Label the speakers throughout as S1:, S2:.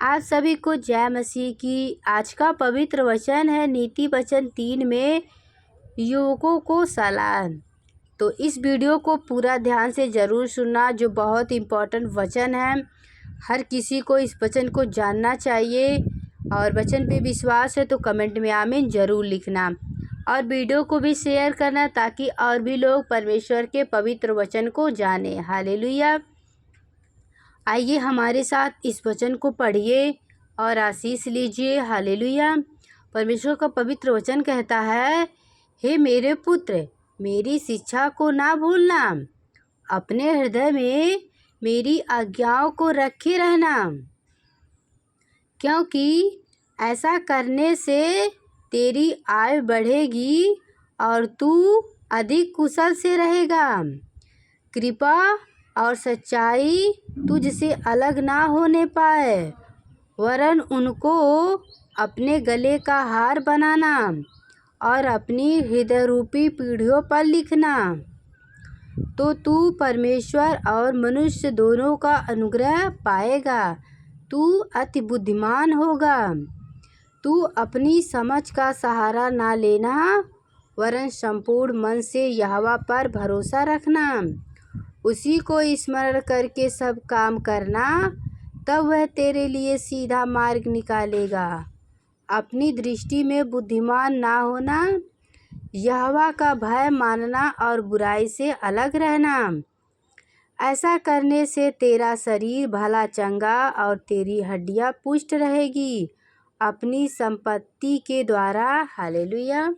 S1: आप सभी को जय मसीह की। आज का पवित्र वचन है नीति वचन 3 में युवकों को सलाह। तो इस वीडियो को पूरा ध्यान से ज़रूर सुनना, जो बहुत इम्पोर्टेंट वचन है। हर किसी को इस वचन को जानना चाहिए और वचन पे विश्वास है तो कमेंट में आमीन ज़रूर लिखना और वीडियो को भी शेयर करना, ताकि और भी लोग परमेश्वर के पवित्र वचन को जाने। हालेलुया। आइए हमारे साथ इस वचन को पढ़िए और आशीष लीजिए। हालेलुया। परमेश्वर का पवित्र वचन कहता है, हे मेरे पुत्र, मेरी शिक्षा को ना भूलना, अपने हृदय में मेरी आज्ञाओं को रखे रहना, क्योंकि ऐसा करने से तेरी आयु बढ़ेगी और तू अधिक कुशल से रहेगा। कृपा और सच्चाई तुझसे अलग ना होने पाए, वरन उनको अपने गले का हार बनाना और अपनी हृदय रूपी पीढ़ियों पर लिखना। तो तू परमेश्वर और मनुष्य दोनों का अनुग्रह पाएगा। तू अति बुद्धिमान होगा। तू अपनी समझ का सहारा ना लेना, वरन संपूर्ण मन से यहोवा पर भरोसा रखना। उसी को स्मरण करके सब काम करना, तब वह तेरे लिए सीधा मार्ग निकालेगा। अपनी दृष्टि में बुद्धिमान ना होना, यहोवा का भय मानना और बुराई से अलग रहना। ऐसा करने से तेरा शरीर भला चंगा और तेरी हड्डियां पुष्ट रहेगी, अपनी संपत्ति के द्वारा। हालेलुया।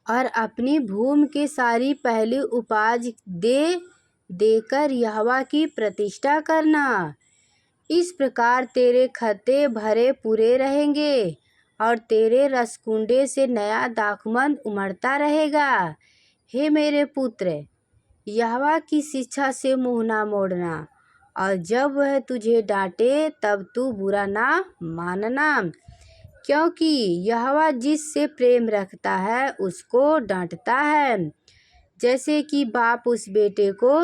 S1: और अपनी भूमि के सारी पहली उपज देकर यहोवा की प्रतिष्ठा करना। इस प्रकार तेरे खत्ते भरे पूरे रहेंगे और तेरे रसकुंडे से नया दाखमधु उमड़ता रहेगा। हे मेरे पुत्र, यहोवा की शिक्षा से मुँह ना मोड़ना, और जब वह तुझे डांटे तब तू बुरा ना मानना, क्योंकि यहोवा जिससे प्रेम रखता है उसको डांटता है, जैसे कि बाप उस बेटे को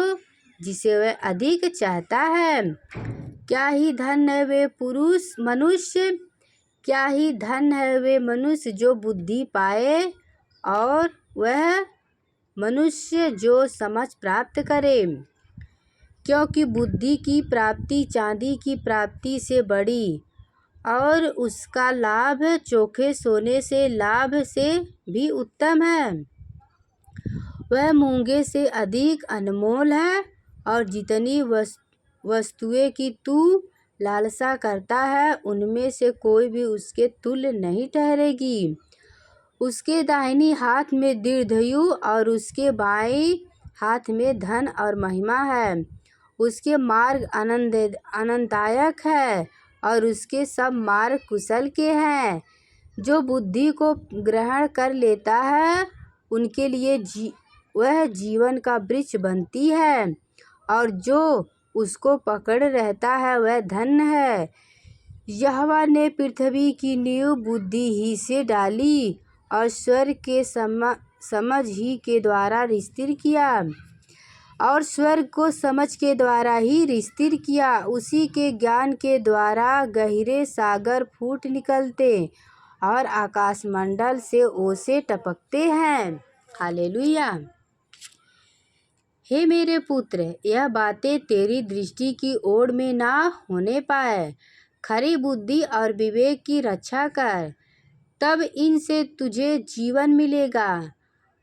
S1: जिसे वह अधिक चाहता है। क्या ही धन है वे मनुष्य जो बुद्धि पाए, और वह मनुष्य जो समझ प्राप्त करे, क्योंकि बुद्धि की प्राप्ति चांदी की प्राप्ति से बड़ी, और उसका लाभ चोखे सोने से लाभ से भी उत्तम है। वह मूंगे से अधिक अनमोल है, और जितनी वस्तुएं की तू लालसा करता है, उनमें से कोई भी उसके तुल्य नहीं ठहरेगी। उसके दाहिनी हाथ में दीर्घायु और उसके बाएं हाथ में धन और महिमा है। उसके मार्ग आनंददायक है और उसके सब मार्ग कुशल के हैं। जो बुद्धि को ग्रहण कर लेता है, उनके लिए वह जीवन का वृक्ष बनती है, और जो उसको पकड़ रहता है वह धन्य है। यहोवा ने पृथ्वी की नींव बुद्धि ही से डाली, और स्वर्ग के समझ ही के द्वारा स्थिर किया, और स्वर्ग को समझ के द्वारा ही स्थिर किया। उसी के ज्ञान के द्वारा गहरे सागर फूट निकलते और आकाशमंडल से ओसे टपकते हैं। हालेलुया। हे मेरे पुत्र, यह बातें तेरी दृष्टि की ओर में ना होने पाए। खरी बुद्धि और विवेक की रक्षा कर, तब इनसे तुझे जीवन मिलेगा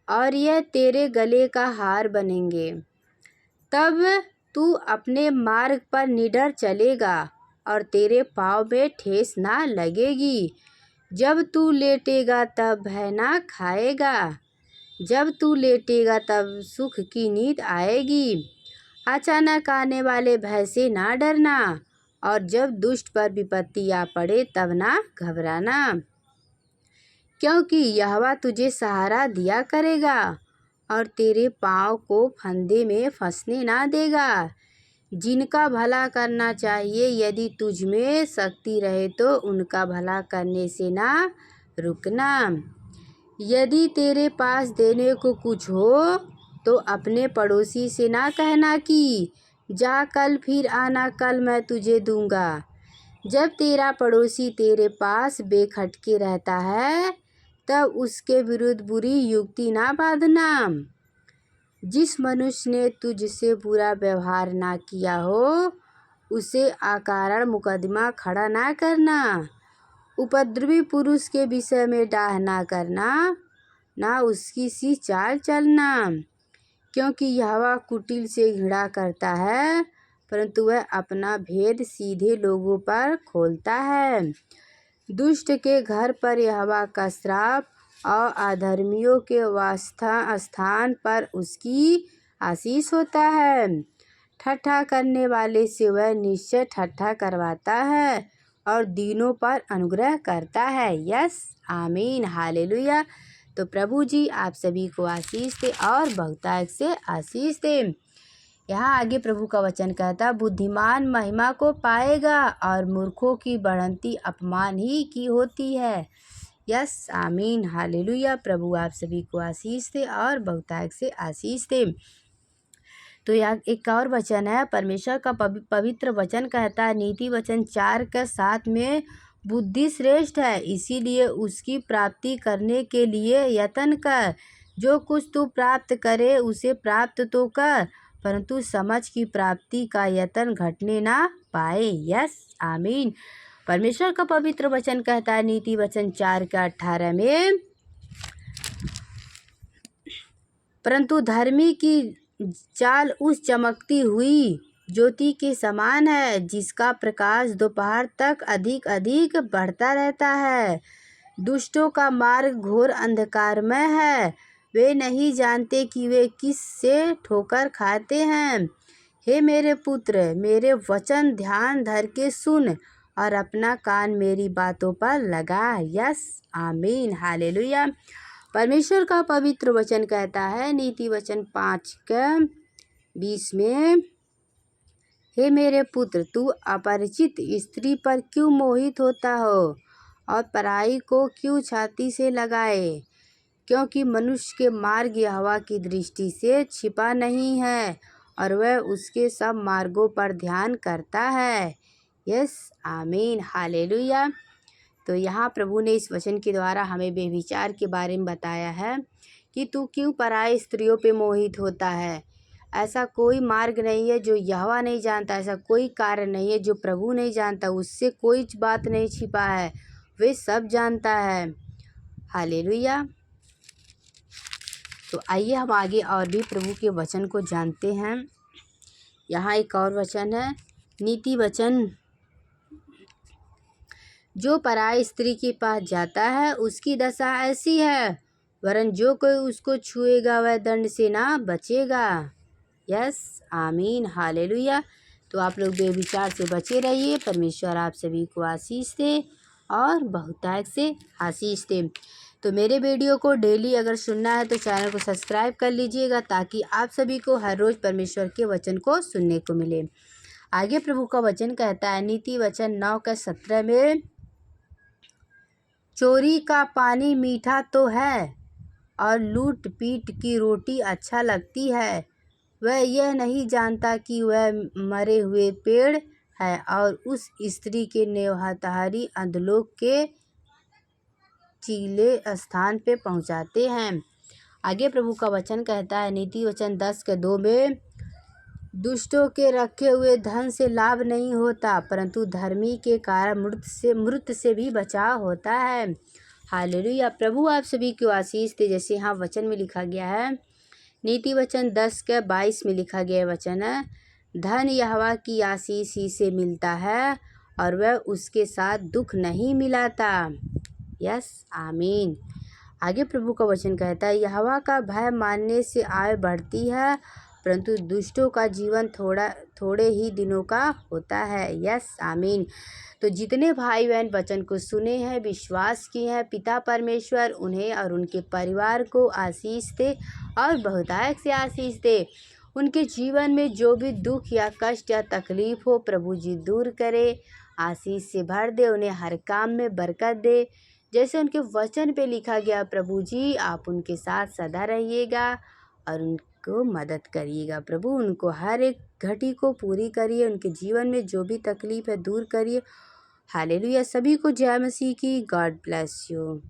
S1: और यह तेरे गले का हार बनेंगे। तब तू अपने मार्ग पर निडर चलेगा और तेरे पाँव में ठेस ना लगेगी। जब तू लेटेगा तब भय ना खाएगा, जब तू लेटेगा तब सुख की नींद आएगी। अचानक आने वाले भय से ना डरना, और जब दुष्ट पर विपत्ति आ पड़े तब ना घबराना, क्योंकि यहोवा तुझे सहारा दिया करेगा और तेरे पाँव को फंदे में फंसने ना देगा। जिनका भला करना चाहिए, यदि तुझ में शक्ति रहे तो उनका भला करने से ना रुकना। यदि तेरे पास देने को कुछ हो तो अपने पड़ोसी से ना कहना कि जा कल फिर आना, कल मैं तुझे दूंगा। जब तेरा पड़ोसी तेरे पास बेखटके रहता है तब उसके विरुद्ध बुरी युक्ति ना बांधना। जिस मनुष्य ने तुझसे बुरा व्यवहार ना किया हो उसे अकारण मुकदमा खड़ा ना करना। उपद्रवी पुरुष के विषय में डाह ना करना, ना उसकी सी चाल चलना, क्योंकि यहोवा कुटिल से घृणा करता है, परंतु वह अपना भेद सीधे लोगों पर खोलता है। दुष्ट के घर पर यहोवा का श्राप और अधर्मियों के स्थान पर उसकी आशीष होता है। ठट्ठा करने वाले से वह निश्चय ठट्ठा करवाता है और दीनों पर अनुग्रह करता है। यस, आमीन, हालेलुया। तो प्रभु जी आप सभी को आशीष दे और बहुतायत से आशीष दे। यहाँ आगे प्रभु का वचन कहता, बुद्धिमान महिमा को पाएगा और मूर्खों की बढ़ंती अपमान ही की होती है। यस, आमीन, हालेलुया। प्रभु आप सभी को आशीष दे और बहुतायत से आशीष दे। तो यहाँ एक और वचन है, परमेश्वर का पवित्र वचन कहता है, नीति वचन 4:7 में, बुद्धि श्रेष्ठ है, इसीलिए उसकी प्राप्ति करने के लिए यत्न कर। जो कुछ तू प्राप्त करे उसे प्राप्त तो कर, परंतु समझ की प्राप्ति का यत्न घटने ना पाए। यस, आमीन। परमेश्वर का पवित्र वचन कहता है नीति वचन 4:18 में, परंतु धर्मी की चाल उस चमकती हुई ज्योति के समान है जिसका प्रकाश दोपहर तक अधिक अधिक बढ़ता रहता है। दुष्टों का मार्ग घोर अंधकारमय है, वे नहीं जानते कि वे किस से ठोकर खाते हैं। हे मेरे पुत्र, मेरे वचन ध्यान धर के सुन और अपना कान मेरी बातों पर लगा। यस, आमीन, हालेलुया। परमेश्वर का पवित्र वचन कहता है नीति वचन 5:20 में, हे मेरे पुत्र, तू अपरिचित स्त्री पर क्यों मोहित होता हो और पराई को क्यों छाती से लगाए, क्योंकि मनुष्य के मार्ग यहोवा की दृष्टि से छिपा नहीं है और वह उसके सब मार्गों पर ध्यान करता है। यस, आमीन, हालेलुया। तो यहाँ प्रभु ने इस वचन के द्वारा हमें बेविचार के बारे में बताया है कि तू क्यों पराई स्त्रियों पे मोहित होता है। ऐसा कोई मार्ग नहीं है जो यहोवा नहीं जानता, ऐसा कोई कार्य नहीं है जो प्रभु नहीं जानता, उससे कोई बात नहीं छिपा है, वे सब जानता है। हालेलुया। तो आइए हम आगे और भी प्रभु के वचन को जानते हैं। यहाँ एक और वचन है, नीति वचन, जो पराई स्त्री के पास जाता है उसकी दशा ऐसी है, वरन जो कोई उसको छुएगा वह दंड से ना बचेगा। यस, आमीन, हालेलुया। तो आप लोग बेविचार से बचे रहिए। परमेश्वर आप सभी को आशीष दे और बहुतायत से आशीष दे। तो मेरे वीडियो को डेली अगर सुनना है तो चैनल को सब्सक्राइब कर लीजिएगा ताकि आप सभी को हर रोज़ परमेश्वर के वचन को सुनने को मिले। आगे प्रभु का वचन कहता है नीति वचन 9:17 में, चोरी का पानी मीठा तो है और लूट पीट की रोटी अच्छा लगती है, वह यह नहीं जानता कि वह मरे हुए पेड़ है और उस स्त्री के नेवहतहारी अधोलोक के चीले स्थान पे पहुंचाते हैं। आगे प्रभु का वचन कहता है नीति वचन 10:2 में, दुष्टों के रखे हुए धन से लाभ नहीं होता, परंतु धर्मी के कारण मृत से भी बचाव होता है। हालेलुया। प्रभु आप सभी को आशीष दे। जैसे यहाँ वचन में लिखा गया है, नीति वचन 10:22 में लिखा गया वचन है, धन यहोवा की आशीष ही से मिलता है और वह उसके साथ दुख नहीं मिलाता। यस, आमीन। आगे प्रभु का वचन कहता है, यहोवा का भय मानने से आयु बढ़ती है, परंतु दुष्टों का जीवन थोड़े ही दिनों का होता है। यस, आमीन। तो जितने भाई बहन वचन को सुने हैं, विश्वास किए हैं, पिता परमेश्वर उन्हें और उनके परिवार को आशीष दे और बहुतायत से आशीष दे। उनके जीवन में जो भी दुख या कष्ट या तकलीफ हो प्रभु जी दूर करे, आशीष से भर दे, उन्हें हर काम में बरकत दे। जैसे उनके वचन पे लिखा गया, प्रभु जी आप उनके साथ सदा रहिएगा और उनको मदद करिएगा। प्रभु उनको हर एक घटी को पूरी करिए, उनके जीवन में जो भी तकलीफ है दूर करिए, हालेलुया। सभी को जय मसीह की। God bless you.